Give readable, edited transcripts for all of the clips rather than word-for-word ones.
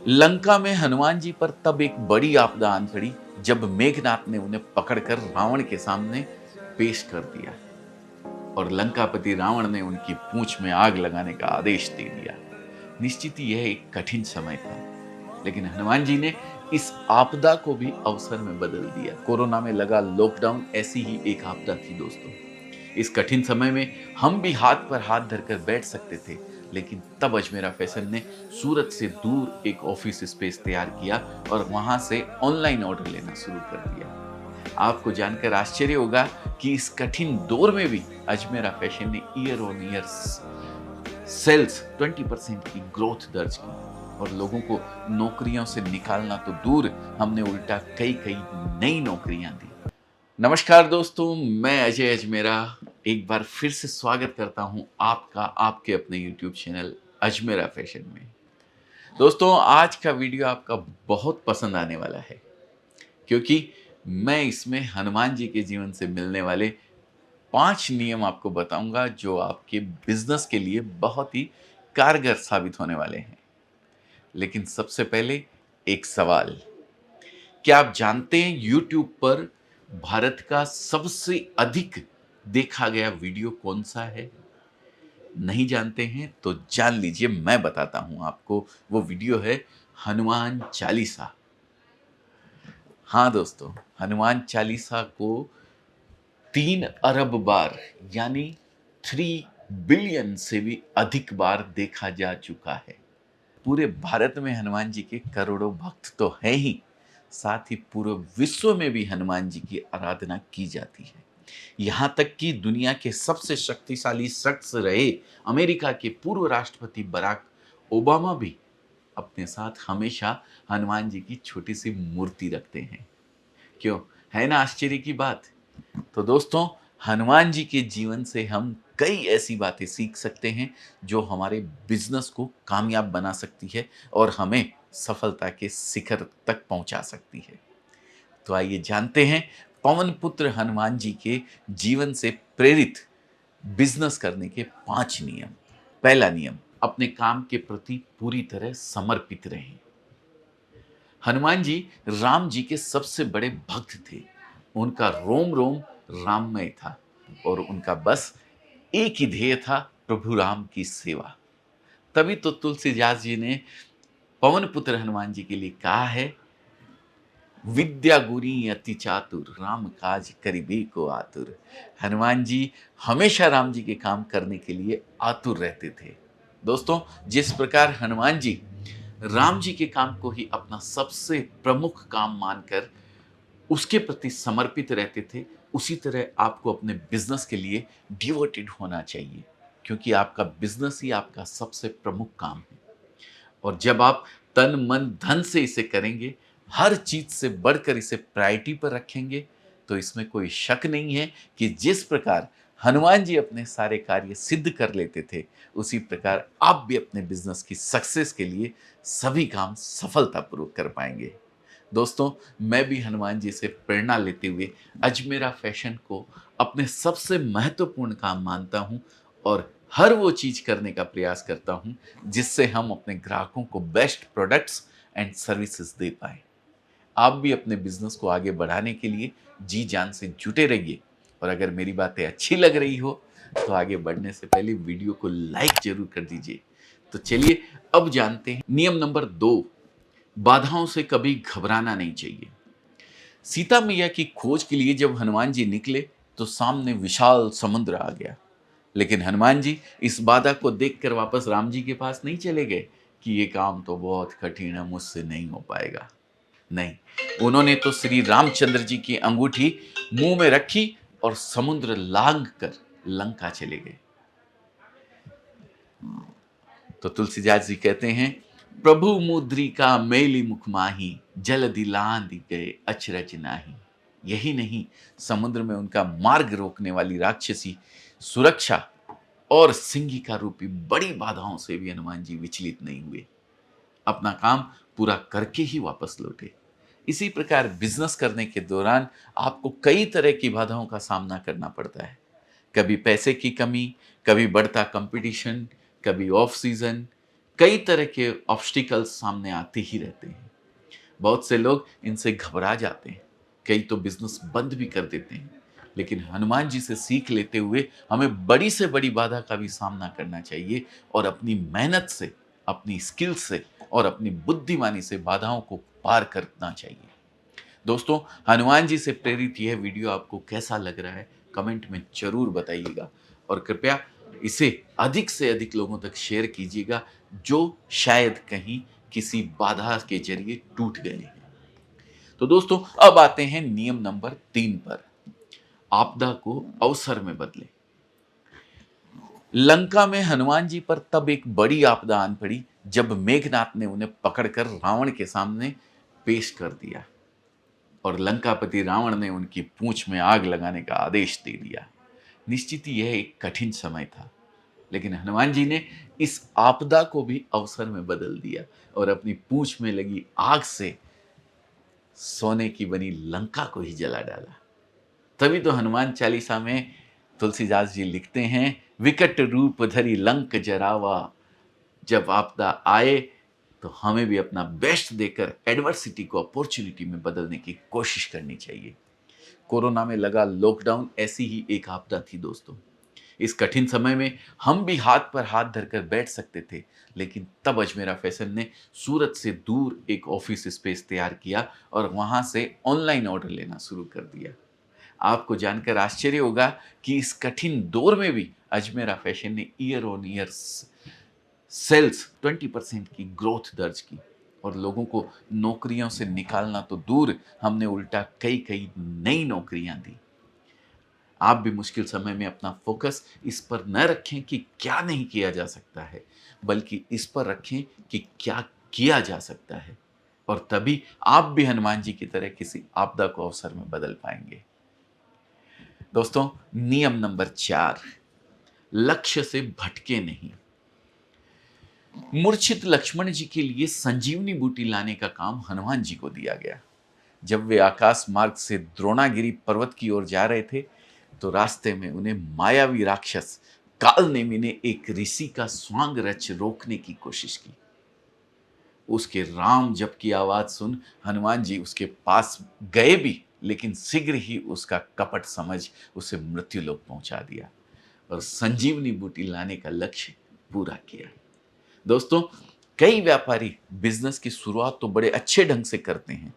लंका में हनुमान जी पर तब एक बड़ी आपदा आन पड़ी जब मेघनाथ ने उन्हें पकड़कर रावण के सामने पेश कर दिया और लंकापति रावण ने उनकी पूंछ में आग लगाने का आदेश दे दिया। निश्चित ही यह एक कठिन समय था, लेकिन हनुमान जी ने इस आपदा को भी अवसर में बदल दिया। कोरोना में लगा लॉकडाउन ऐसी ही एक आपदा थी दोस्तों। इस कठिन समय में हम भी हाथ पर हाथ धरकर बैठ सकते थे, लेकिन तब अजमेरा फैशन ने सूरत से दूर एक ऑफिस स्पेस तैयार किया और वहां से ऑनलाइन ऑर्डर लेना शुरू कर दिया। आपको जानकर आश्चर्य होगा कि इस कठिन दौर में भी अजमेरा फैशन ने ईयर ऑन ईयर सेल्स 20% की ग्रोथ दर्ज की और लोगों को नौकरियों से निकालना तो दूर, हमने उल्टा कई कई नई नौकरियां दी। नमस्कार दोस्तों, मैं अजय अजमेरा एक बार फिर से स्वागत करता हूं आपका आपके अपने YouTube चैनल अजमेरा फैशन में। दोस्तों, आज का वीडियो आपका बहुत पसंद आने वाला है, क्योंकि मैं इसमें हनुमान जी के जीवन से मिलने वाले 5 नियम आपको बताऊंगा जो आपके बिजनेस के लिए बहुत ही कारगर साबित होने वाले हैं। लेकिन सबसे पहले एक सवाल, क्या आप जानते हैं YouTube पर भारत का सबसे अधिक देखा गया वीडियो कौन सा है? नहीं जानते हैं तो जान लीजिए, मैं बताता हूं आपको। वो वीडियो है हनुमान चालीसा। हाँ दोस्तों, हनुमान चालीसा को 3 अरब बार यानी 3 बिलियन से भी अधिक बार देखा जा चुका है। पूरे भारत में हनुमान जी के करोड़ों भक्त तो हैं ही, साथ ही पूरे विश्व में भी हनुमान जी की आराधना की जाती है। यहाँ तक कि दुनिया के सबसे शक्तिशाली शख्स रहे अमेरिका के पूर्व राष्ट्रपति बराक ओबामा भी अपने साथ हमेशा हनुमान जी की छोटी सी मूर्ति रखते हैं। क्यों, है ना आश्चर्य की बात? तो दोस्तों, हनुमान जी के जीवन से हम कई ऐसी बातें सीख सकते हैं जो हमारे बिजनेस को कामयाब बना सकती है और हमें सफलता के शिखर तक पहुंचा सकती है। तो आइए जानते हैं पवन पुत्र हनुमान जी के जीवन से प्रेरित बिजनेस करने के 5 नियम। पहला नियम, अपने काम के प्रति पूरी तरह समर्पित रहें। हनुमान जी राम जी के सबसे बड़े भक्त थे। उनका रोम रोम राममय था और उनका बस एक ही ध्येय था, प्रभु राम की सेवा। तभी तो तुलसीदास जी ने पवन पुत्र हनुमान जी के लिए कहा है, विद्या गुरी अति चातुर, राम काज करिबे को आतुर। हनुमान जी हमेशा राम जी के काम करने के लिए आतुर रहते थे। दोस्तों, जिस प्रकार हनुमान जी राम जी के काम को ही अपना सबसे प्रमुख काम मानकर उसके प्रति समर्पित रहते थे, उसी तरह आपको अपने बिजनेस के लिए डिवोटेड होना चाहिए, क्योंकि आपका बिजनेस ही आपका सबसे प्रमुख काम है। और जब आप तन मन धन से इसे करेंगे, हर चीज से बढ़कर इसे प्रायोरिटी पर रखेंगे, तो इसमें कोई शक नहीं है कि जिस प्रकार हनुमान जी अपने सारे कार्य सिद्ध कर लेते थे, उसी प्रकार आप भी अपने बिजनेस की सक्सेस के लिए सभी काम सफलतापूर्वक कर पाएंगे। दोस्तों, मैं भी हनुमान जी से प्रेरणा लेते हुए अजमेरा फैशन को अपने सबसे महत्वपूर्ण काम मानता हूं और हर वो चीज करने का प्रयास करता हूं जिससे हम अपने ग्राहकों को बेस्ट प्रोडक्ट्स एंड सर्विसेज दे पाए। आप भी अपने बिजनेस को आगे बढ़ाने के लिए जी जान से जुटे रहिए और अगर मेरी बातें अच्छी लग रही हो तो आगे बढ़ने से पहले वीडियो को लाइक जरूर कर दीजिए। तो चलिए अब जानते हैं नियम नंबर 2, बाधाओं से कभी घबराना नहीं चाहिए। सीता मैया की खोज के लिए जब हनुमान जी निकले तो सामने विशाल समुद्र आ गया, लेकिन हनुमान जी इस बाधा को देखकर वापस राम जी के पास नहीं चले गए कि ये काम तो बहुत कठिन है, मुझसे नहीं हो पाएगा। नहीं, उन्होंने तो श्री रामचंद्र जी की अंगूठी मुंह में रखी और समुद्र लांघ कर लंका चले गए। तो तुलसीदास जी कहते हैं, प्रभु मुद्रिका मेली मुख माही, जल दिलान दी गए अचरज नाही। यही नहीं, समुद्र में उनका मार्ग रोकने वाली राक्षसी सुरक्षा और सिंहिका रूपी बड़ी बाधाओं से भी हनुमान जी विचलित नहीं हुए, अपना काम पूरा करके ही वापस लौटे। इसी प्रकार बिजनेस करने के दौरान आपको कई तरह की बाधाओं का सामना करना पड़ता है। कभी पैसे की कमी, कभी बढ़ता कंपटीशन, कभी ऑफ सीजन, कई तरह के ऑब्स्टिकल्स सामने आते ही रहते हैं। बहुत से लोग इनसे घबरा जाते हैं, कई तो बिजनेस बंद भी कर देते हैं। लेकिन हनुमान जी से सीख लेते हुए हमें बड़ी से बड़ी बाधा का भी सामना करना चाहिए और अपनी मेहनत से, अपनी स्किल से और अपनी बुद्धिमानी से बाधाओं को पार करना चाहिए। दोस्तों, हनुमान जी से प्रेरित यह वीडियो आपको कैसा लग रहा है, कमेंट में ज़रूर बताइएगा और कृपया इसे अधिक से अधिक लोगों तक शेयर कीजिएगा, जो शायद कहीं किसी बाधा के ज़रिए टूट गए हैं। तो दोस्तों, अब आते हैं नियम नंबर 3 पर, आपदा को अवसर में बदलें। लंका में हनुमान जी पर तब एक बड़ी आपदा आन पड़ी जब मेघनाथ ने उन्हें पकड़कर रावण के सामने पेश कर दिया और लंकापति रावण ने उनकी पूंछ में आग लगाने का आदेश दे दिया। निश्चित ही यह एक कठिन समय था, लेकिन हनुमान जी ने इस आपदा को भी अवसर में बदल दिया और अपनी पूंछ में लगी आग से सोने की बनी लंका को ही जला डाला। तभी तो हनुमान चालीसा में तुलसीदास जी लिखते हैं, विकट रूप धरी लंक जरावा, जब आपदा आए तो हमें भी अपना बेस्ट देकर एडवर्सिटी को अपॉर्चुनिटी में बदलने की कोशिश करनी चाहिए। कोरोना में लगा लॉकडाउन ऐसी ही एक आपदा थी दोस्तों। इस कठिन समय में हम भी हाथ पर हाथ धरकर बैठ सकते थे, लेकिन तब अजमेरा फैशन ने सूरत से दूर एक ऑफिस स्पेस तैयार किया और वहां से ऑनलाइन ऑर्डर लेना शुरू कर दिया। आपको जानकर आश्चर्य होगा कि इस कठिन दौर में भी अजमेरा फैशन ने ईयर ऑन ईयर सेल्स 20% की ग्रोथ दर्ज की और लोगों को नौकरियों से निकालना तो दूर, हमने उल्टा कई कई नई नौकरियां दी। आप भी मुश्किल समय में अपना फोकस इस पर न रखें कि क्या नहीं किया जा सकता है, बल्कि इस पर रखें कि क्या किया जा सकता है, और तभी आप भी हनुमान जी की तरह किसी आपदा को अवसर में बदल पाएंगे। दोस्तों, नियम नंबर 4, लक्ष्य से भटके नहीं। मूर्छित लक्ष्मण जी के लिए संजीवनी बूटी लाने का काम हनुमान जी को दिया गया। जब वे आकाश मार्ग से द्रोणागिरी पर्वत की ओर जा रहे थे, तो रास्ते में उन्हें मायावी राक्षस कालनेमी ने एक ऋषि का स्वांग रच रोकने की कोशिश की। उसके राम जप की आवाज सुन हनुमान जी उसके पास गए भी, लेकिन शीघ्र ही उसका कपट समझ उसे मृत्यु लोक पहुंचा दिया और संजीवनी बूटी लाने का लक्ष्य पूरा किया। दोस्तों, कई व्यापारी बिजनेस की शुरुआत तो बड़े अच्छे ढंग से करते हैं,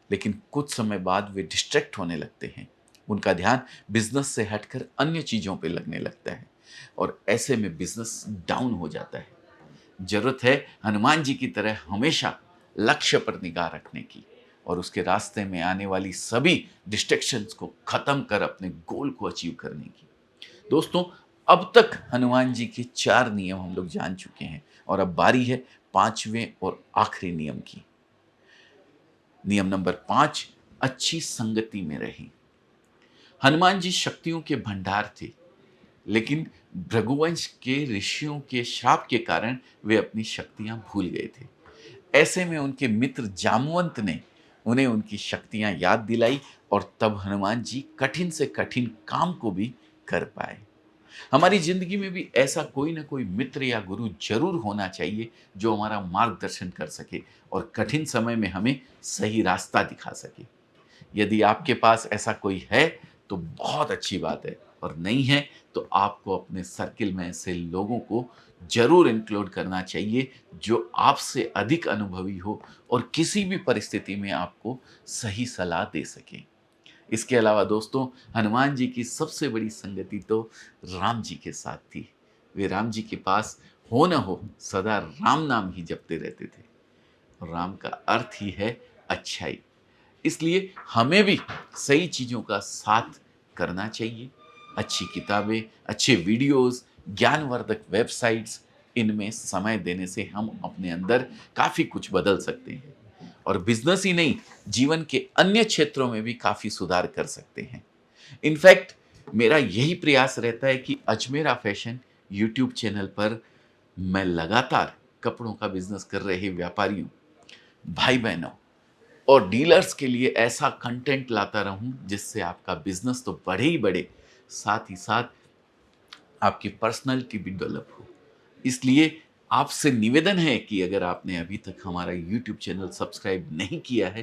लेकिन कुछ समय बाद वे डिस्ट्रैक्ट होने लगते हैं। उनका ध्यान बिजनेस से हटकर अन्य चीजों पे लगने लगता है और ऐसे में बिजनेस डाउन हो जाता है। जरूरत है हनुमान जी की तरह हमेशा लक्ष्य पर निगाह रखने की और उसके रास्ते में आने वाली सभी डिस्ट्रैक्शंस को खत्म कर अपने गोल को अचीव करने की। दोस्तों, अब तक हनुमान जी के 4 नियम हम लोग जान चुके हैं और अब बारी है 5वें और आखिरी नियम की। नियम नंबर 5, अच्छी संगति में रहें। हनुमान जी शक्तियों के भंडार थे, लेकिन भृगुवंश के ऋषियों के श्राप के कारण वे अपनी शक्तियां भूल गए थे। ऐसे में उनके मित्र जामवंत ने उन्हें उनकी शक्तियां याद दिलाई और तब हनुमान जी कठिन से कठिन काम को भी कर पाए। हमारी जिंदगी में भी ऐसा कोई ना कोई मित्र या गुरु जरूर होना चाहिए जो हमारा मार्गदर्शन कर सके और कठिन समय में हमें सही रास्ता दिखा सके। यदि आपके पास ऐसा कोई है तो बहुत अच्छी बात है, और नहीं है तो आपको अपने सर्किल में ऐसे लोगों को जरूर इंक्लूड करना चाहिए जो आपसे अधिक अनुभवी हो और किसी भी परिस्थिति में आपको सही सलाह दे सके। इसके अलावा दोस्तों, हनुमान जी की सबसे बड़ी संगति तो राम जी के साथ थी। वे राम जी के पास हो न हो सदा राम नाम ही जपते रहते थे और राम का अर्थ ही है अच्छाई। इसलिए हमें भी सही चीज़ों का साथ करना चाहिए। अच्छी किताबें, अच्छे वीडियोस, ज्ञानवर्धक वेबसाइट्स, इनमें समय देने से हम अपने अंदर काफ़ी कुछ बदल सकते हैं और बिजनेस ही नहीं, जीवन के अन्य क्षेत्रों में भी काफ़ी सुधार कर सकते हैं। इनफैक्ट मेरा यही प्रयास रहता है कि अजमेरा फैशन यूट्यूब चैनल पर मैं लगातार कपड़ों का बिजनेस कर रहे व्यापारियों, भाई बहनों और डीलर्स के लिए ऐसा कंटेंट लाता रहूं जिससे आपका बिजनेस तो बढ़े ही बढ़े, साथ ही साथ आपकी पर्सनालिटी भी डेवलप हो। इसलिए आपसे निवेदन है कि अगर आपने अभी तक हमारा यूट्यूब चैनल सब्सक्राइब नहीं किया है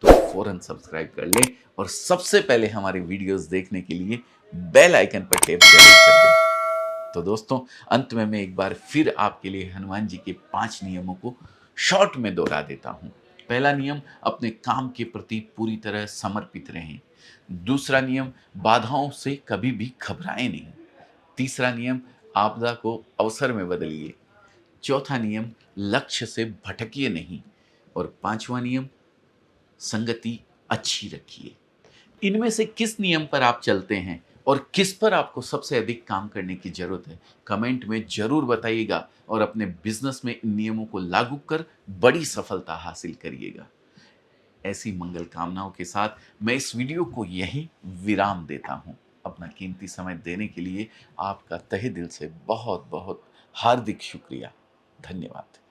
तो फौरन सब्सक्राइब कर लें और सबसे पहले हमारे वीडियोस देखने के लिए बेल आइकन पर टैप जरूर कर दें। तो दोस्तों, अंत में मैं एक बार फिर आपके लिए हनुमान जी के 5 नियमों को शॉर्ट में दोहरा देता हूं। पहला नियम, अपने काम के प्रति पूरी तरह समर्पित रहें। दूसरा नियम, बाधाओं से कभी भी घबराएं नहीं। तीसरा नियम, आपदा को अवसर में बदलिए। चौथा नियम, लक्ष्य से भटकिए नहीं। और पांचवा नियम, संगति अच्छी रखिए। इनमें से किस नियम पर आप चलते हैं और किस पर आपको सबसे अधिक काम करने की जरूरत है, कमेंट में जरूर बताइएगा और अपने बिजनेस में इन नियमों को लागू कर बड़ी सफलता हासिल करिएगा। ऐसी मंगल कामनाओं के साथ मैं इस वीडियो को यहीं विराम देता हूं। अपना कीमती समय देने के लिए आपका तहे दिल से बहुत बहुत हार्दिक शुक्रिया। धन्यवाद।